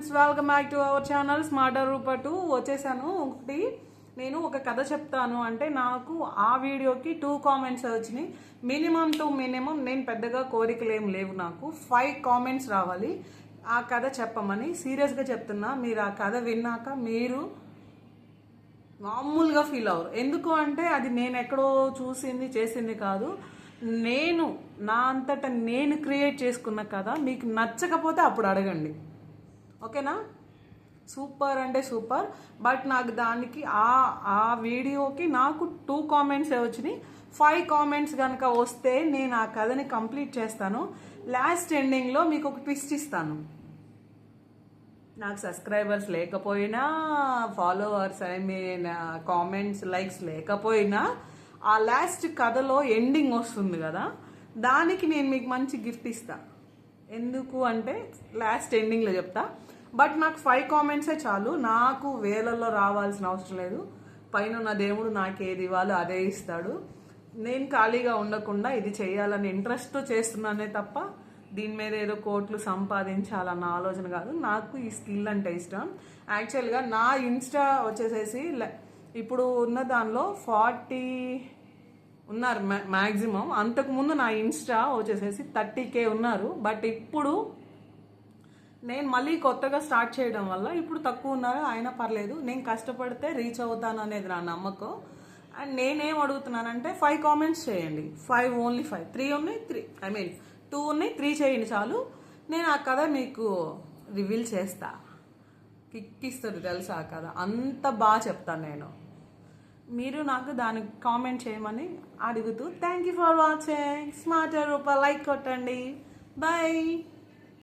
Friends, welcome back to our channel smarter Rupa 2 వచ్చేసాను. ఒకటి నేను ఒక కథ చెప్తాను అంటే నాకు ఆ వీడియోకి 2 కామెంట్స్ వచ్చినాయి. మినిమం టు మినిమం నేను పెద్దగా కోరికలు ఏం లేవు, నాకు 5 కామెంట్స్ రావాలి ఆ కథ చెప్పమని. సీరియస్గా చెప్తున్నా, మీరు ఆ కథ విన్నాక మీరు మామూలుగా ఫీల్ అవ్వరు. ఎందుకు అంటే అది నేను ఎక్కడో చూసింది చేసింది కాదు, నేను నా అంతటా నేను క్రియేట్ చేసుకున్న కథ. మీకు నచ్చకపోతే అప్పుడు అడగండి, ఓకేనా? సూపర్ అంటే సూపర్. బట్ నాకు దానికి ఆ వీడియోకి నాకు 2 కామెంట్స్ వచ్చినాయి. 5 కామెంట్స్ కనుక వస్తే నేను ఆ కథని కంప్లీట్ చేస్తాను. లాస్ట్ ఎండింగ్లో మీకు ఒక ట్విస్ట్ ఇస్తాను. నాకు సబ్స్క్రైబర్స్ లేకపోయినా, ఫాలోవర్స్ కామెంట్స్ లైక్స్ లేకపోయినా, ఆ లాస్ట్ కథలో ఎండింగ్ వస్తుంది కదా, దానికి నేను మీకు మంచి గిఫ్ట్ ఇస్తా. ఎందుకు అంటే లాస్ట్ ఎండింగ్లో చెప్తా. బట్ నాకు 5 కామెంట్సే చాలు, నాకు వేలల్లో రావాల్సిన అవసరం లేదు. పైన ఉన్న దేవుడు నాకు ఏది ఇవ్వాలో అదే ఇస్తాడు. నేను ఖాళీగా ఉండకుండా ఇది చేయాలని ఇంట్రెస్ట్తో చేస్తున్నానే తప్ప దీని మీద ఏదో కోట్లు సంపాదించాలన్న ఆలోచన కాదు. నాకు ఈ స్కిల్ అంటే ఇష్టం. యాక్చువల్గా నా ఇన్స్టా వచ్చేసేసి ఇప్పుడు ఉన్న దానిలో 40 ఉన్నారు మ్యాక్సిమం. అంతకుముందు నా ఇన్స్టా వచ్చేసేసి 30K ఉన్నారు. బట్ ఇప్పుడు నేను మళ్ళీ కొత్తగా స్టార్ట్ చేయడం వల్ల ఇప్పుడు తక్కువ ఉన్నారు. అయినా పర్లేదు, నేను కష్టపడితే రీచ్ అవుతాను అనేది నా నమ్మకం. అండ్ నేనేం అడుగుతున్నానంటే 5 కామెంట్స్ చేయండి. 5 ఓన్లీ 5. 3 ఉన్నాయి, 2 ఉన్నాయి, 3 చేయండి చాలు. నేను ఆ కథ మీకు రివీల్ చేస్తా. కిక్కిస్తుంది తెలుసా ఆ కథ, అంత బాగా చెప్తాను నేను. మీరు నాకు దానికి కామెంట్ చేయమని అడుగుతూ thank you for watching. Smarter Rupa like కొట్టండి. బాయ్.